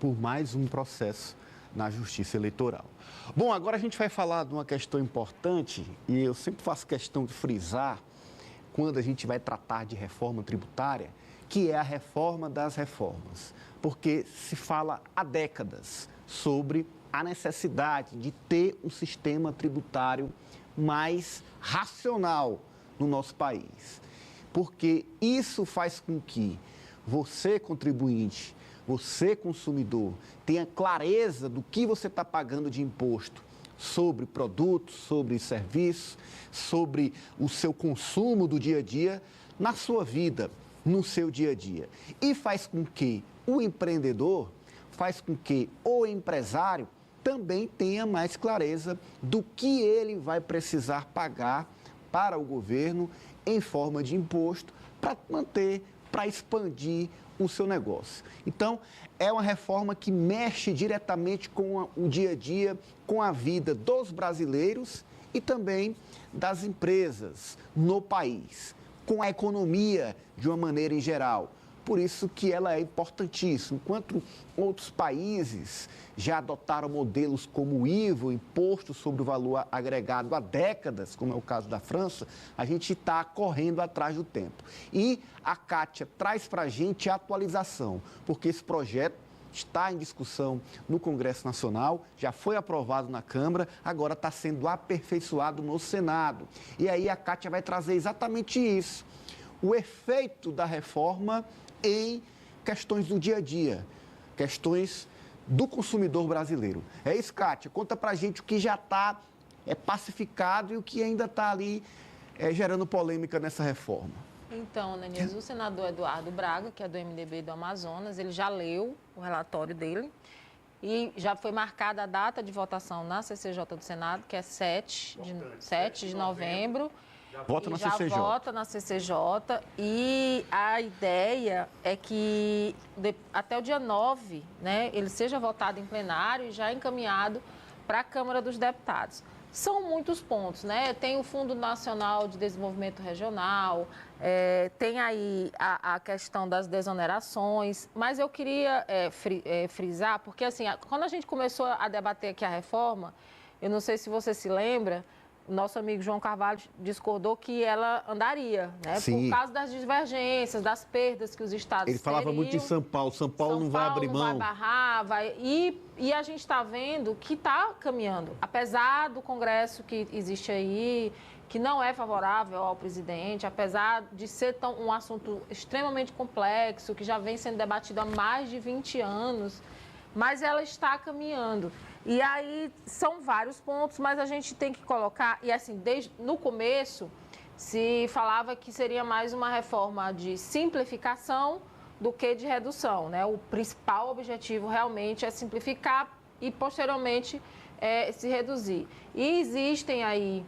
por mais um processo na Justiça Eleitoral. Bom, agora a gente vai falar de uma questão importante, e eu sempre faço questão de frisar, quando a gente vai tratar de reforma tributária, que é a reforma das reformas. Porque se fala há décadas sobre a necessidade de ter um sistema tributário mais racional no nosso país. Porque isso faz com que você, contribuinte, você, consumidor, tenha clareza do que você está pagando de imposto sobre produtos, sobre serviços, sobre o seu consumo do dia a dia, na sua vida, no seu dia a dia. E faz com que o empreendedor, faz com que o empresário também tenha mais clareza do que ele vai precisar pagar para o governo em forma de imposto para manter, para expandir o seu negócio. Então, é uma reforma que mexe diretamente com o dia a dia, com a vida dos brasileiros e também das empresas no país, com a economia de uma maneira em geral. Por isso que ela é importantíssima. Enquanto outros países já adotaram modelos como o IVA, o Imposto sobre o Valor Agregado, há décadas, como é o caso da França, a gente está correndo atrás do tempo. E a Kátia traz para a gente a atualização, porque esse projeto está em discussão no Congresso Nacional, já foi aprovado na Câmara, agora está sendo aperfeiçoado no Senado. E aí a Kátia vai trazer exatamente isso, o efeito da reforma em questões do dia a dia, questões do consumidor brasileiro. É isso, Kátia? Conta pra gente o que já está pacificado e o que ainda está ali gerando polêmica nessa reforma. Então, Nenis, o senador Eduardo Braga, que é do MDB do Amazonas, ele já leu o relatório dele e já foi marcada a data de votação na CCJ do Senado, que é 7 de novembro. Vota na CCJ. Já vota na CCJ e a ideia é que até o dia 9, né, ele seja votado em plenário e já encaminhado para a Câmara dos Deputados. São muitos pontos, né? Tem o Fundo Nacional de Desenvolvimento Regional, tem aí a questão das desonerações, mas eu queria frisar, porque assim, quando a gente começou a debater aqui a reforma, eu não sei se você se lembra, o nosso amigo João Carvalho discordou que ela andaria, né? Sim. Por causa das divergências, das perdas que os estados Ele falava teriam. muito de São Paulo não vai abrir mão. Não vai barrar, e a gente está vendo que está caminhando. Apesar do Congresso que existe aí, que não é favorável ao presidente, apesar de ser um assunto extremamente complexo, que já vem sendo debatido há mais de 20 anos, mas ela está caminhando. E aí são vários pontos, mas a gente tem que colocar, e assim, no começo se falava que seria mais uma reforma de simplificação do que de redução, né? O principal objetivo realmente é simplificar e posteriormente se reduzir. E existem aí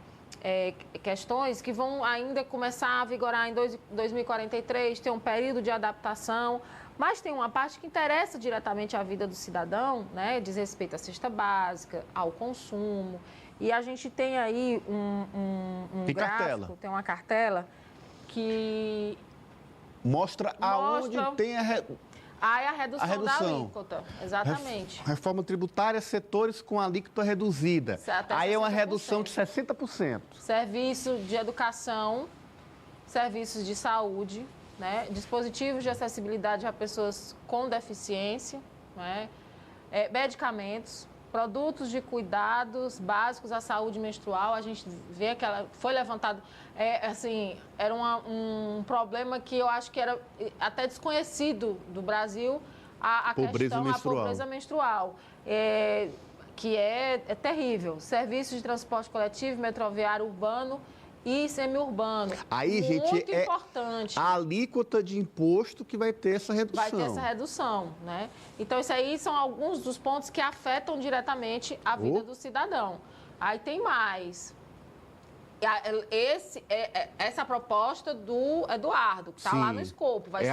questões que vão ainda começar a vigorar em 2043, tem um período de adaptação, mas tem uma parte que interessa diretamente à vida do cidadão, né? Diz respeito à cesta básica, ao consumo. E a gente tem aí um gráfico, cartela. Tem uma cartela que mostra aonde tem a redução da alíquota. Exatamente. Reforma tributária, setores com alíquota reduzida. Aí é uma redução de 60%. Serviço de educação, serviços de saúde, né? Dispositivos de acessibilidade a pessoas com deficiência, né? Medicamentos, produtos de cuidados básicos à saúde menstrual. A gente vê que ela foi levantado, assim, era um problema que eu acho que era até desconhecido do Brasil, a pobreza menstrual, que é terrível. Serviços de transporte coletivo, metroviário urbano e semiurbano. Aí, gente, muito importante. A alíquota de imposto que vai ter essa redução. Vai ter essa redução, né? Então, isso aí são alguns dos pontos que afetam diretamente a vida do cidadão. Aí tem mais. Essa proposta do Eduardo, que está lá no escopo, vai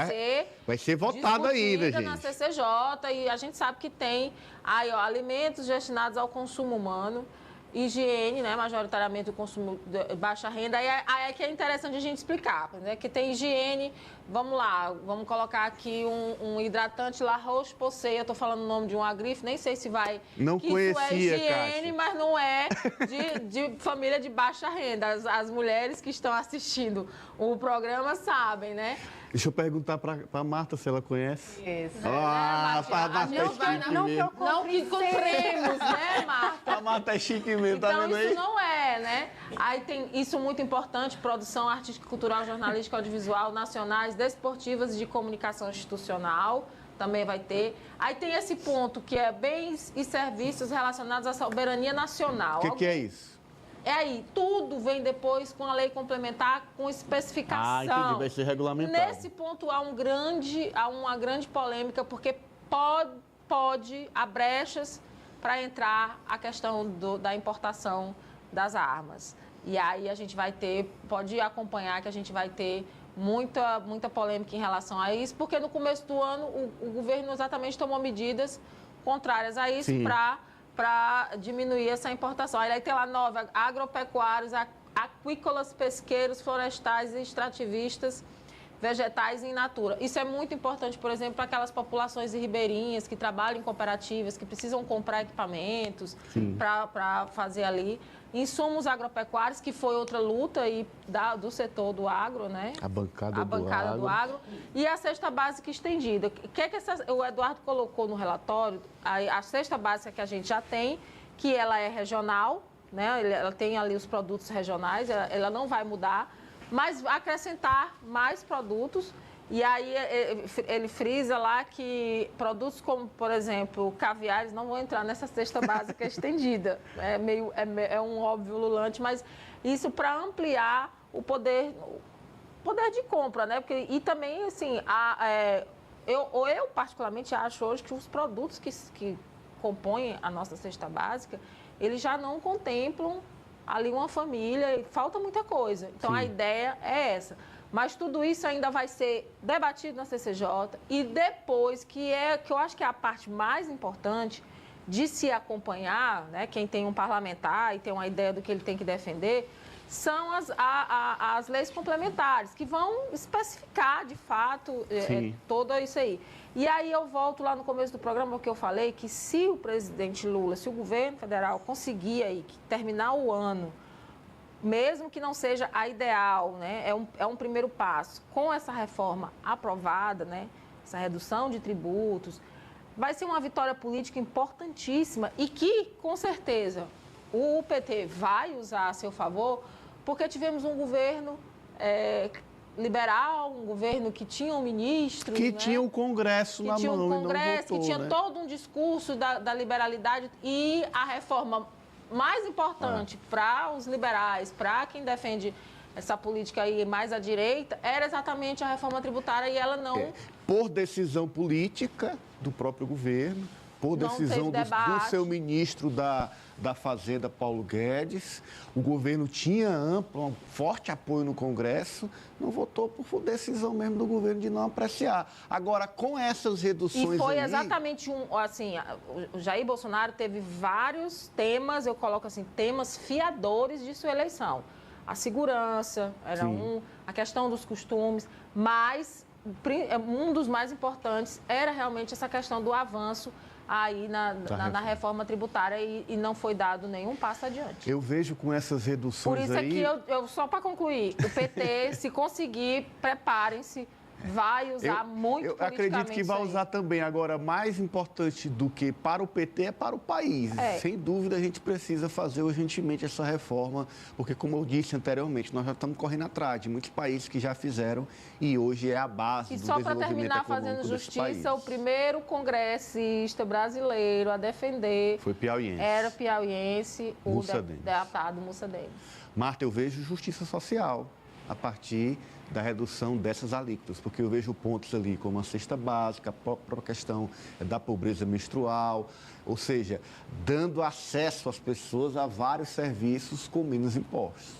ser votada ainda, gente. na CCJ, e a gente sabe que tem aí, alimentos destinados ao consumo humano. higiene, né, majoritariamente o consumo de baixa renda, aí é que é interessante a gente explicar, né, que tem higiene, vamos lá, vamos colocar aqui um hidratante La Roche-Posay, eu estou falando o nome de uma grife, nem sei se vai... Não que conhecia, isso é higiene, Kátia. mas não é de família de baixa renda. As mulheres que estão assistindo o programa sabem, né? Deixa eu perguntar para a Marta se ela conhece. Isso. Ah, a Marta é chique Não que eu mesmo. Não que compremos, né, Marta? A Marta é chique mesmo, tá Então, vendo aí? isso não é, né? Aí tem isso muito importante, produção artística, cultural, jornalística, audiovisual, nacionais, desportivas e de comunicação institucional, também vai ter. Aí tem esse ponto que é bens e serviços relacionados à soberania nacional. O que é isso? É aí, tudo vem depois com a lei complementar, com especificação. Ah, entendi, vai ser regulamentado. Nesse ponto há uma grande polêmica, porque há brechas para entrar a questão da importação das armas. E aí a gente vai ter, pode acompanhar que a gente vai ter muita polêmica em relação a isso, porque no começo do ano o governo exatamente tomou medidas contrárias a isso para diminuir essa importação. Aí tem lá 9, agropecuários, aquícolas, pesqueiros, florestais e extrativistas, vegetais e in natura. Isso é muito importante, por exemplo, para aquelas populações ribeirinhas que trabalham em cooperativas, que precisam comprar equipamentos para fazer ali. Insumos agropecuários, que foi outra luta aí do setor do agro, né? A bancada do agro. E a cesta básica estendida. O Eduardo colocou no relatório, a cesta básica que a gente já tem, que ela é regional, né? Ela tem ali os produtos regionais, ela não vai mudar, mas acrescentar mais produtos. E aí ele frisa lá que produtos como, por exemplo, caviares não vão entrar nessa cesta básica estendida. É um óbvio lulante, mas isso para ampliar o poder de compra, né? E também, assim, eu particularmente acho hoje que os produtos que compõem a nossa cesta básica, eles já não contemplam ali uma família e falta muita coisa. Então, a ideia é essa. Mas tudo isso ainda vai ser debatido na CCJ e depois, que eu acho que é a parte mais importante de se acompanhar, né, quem tem um parlamentar e tem uma ideia do que ele tem que defender, são as leis complementares, que vão especificar, de fato, tudo isso aí. E aí eu volto lá no começo do programa que eu falei que se o presidente Lula, se o governo federal conseguir aí terminar o ano, mesmo que não seja a ideal, né, é um primeiro passo, com essa reforma aprovada, né, essa redução de tributos, vai ser uma vitória política importantíssima e que, com certeza, o PT vai usar a seu favor, porque tivemos um governo liberal, um governo que tinha um ministro... Que tinha o Congresso na mão e não votou, que tinha todo um discurso da liberalidade e a reforma mais importante para os liberais, para quem defende essa política aí mais à direita, era exatamente a reforma tributária e ela não... Por decisão política do próprio governo, por decisão do seu ministro da Fazenda, Paulo Guedes, o governo tinha um forte apoio no Congresso, não votou por decisão mesmo do governo de não apreciar. Agora, com essas reduções E foi exatamente o Jair Bolsonaro teve vários temas, eu coloco assim, temas fiadores de sua eleição. A segurança era a questão dos costumes, mas um dos mais importantes era realmente essa questão do avanço aí na reforma tributária e não foi dado nenhum passo adiante. Eu vejo com essas reduções aí... Por isso é que só para concluir, o PT, se conseguir, preparem-se, vai usar muito Eu acredito que vai usar também. Agora, mais importante do que para o PT é para o país. Sem dúvida, a gente precisa fazer urgentemente essa reforma, porque, como eu disse anteriormente, nós já estamos correndo atrás de muitos países que já fizeram e hoje é a base do desenvolvimento econômico desse país. E só para terminar, fazendo justiça, o primeiro congressista brasileiro a defender... Foi piauiense. Era piauiense, o deputado Mussa Dene. Marta, eu vejo justiça social a partir da redução dessas alíquotas, porque eu vejo pontos ali como a cesta básica, a própria questão da pobreza menstrual, ou seja, dando acesso às pessoas a vários serviços com menos impostos.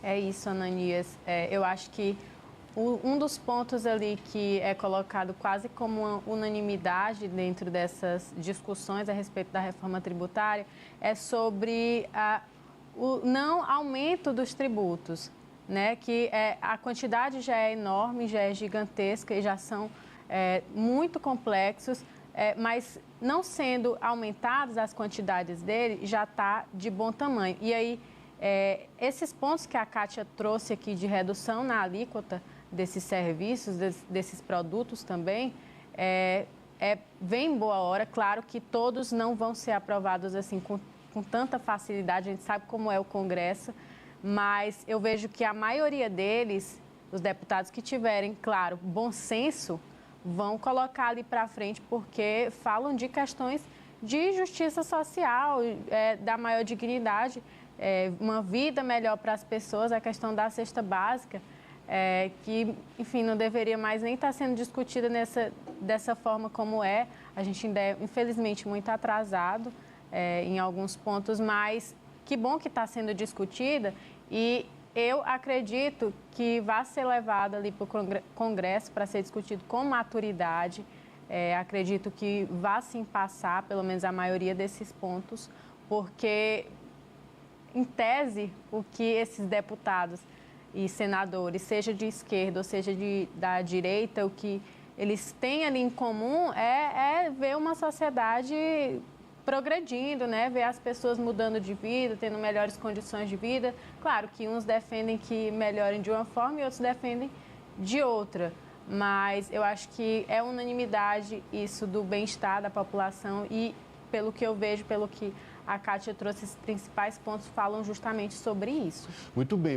É isso, Ananias. Eu acho que um dos pontos ali que é colocado quase como uma unanimidade dentro dessas discussões a respeito da reforma tributária é sobre o não aumento dos tributos, né? Que a quantidade já é enorme, já é gigantesca e já são muito complexos, mas não sendo aumentadas as quantidades dele, já está de bom tamanho. E aí, esses pontos que a Kátia trouxe aqui de redução na alíquota desses serviços, desses produtos também, vem em boa hora. Claro que todos não vão ser aprovados assim com tanta facilidade, a gente sabe como é o Congresso, mas eu vejo que a maioria deles, os deputados que tiverem, claro, bom senso, vão colocar ali para frente, porque falam de questões de justiça social, da maior dignidade, uma vida melhor para as pessoas, a questão da cesta básica, que, enfim, não deveria mais nem estar sendo discutida dessa forma como é. A gente ainda é, infelizmente, muito atrasado em alguns pontos, mas que bom que está sendo discutida e eu acredito que vai ser levado ali para o Congresso para ser discutido com maturidade. Acredito que vai sim passar, pelo menos a maioria desses pontos, porque, em tese, o que esses deputados e senadores, seja de esquerda ou seja da direita, o que eles têm ali em comum é ver uma sociedade progredindo, né? Ver as pessoas mudando de vida, tendo melhores condições de vida. Claro que uns defendem que melhorem de uma forma e outros defendem de outra. Mas eu acho que é unanimidade isso do bem-estar da população e, pelo que eu vejo, pelo que a Kátia trouxe, esses principais pontos falam justamente sobre isso. Muito bem.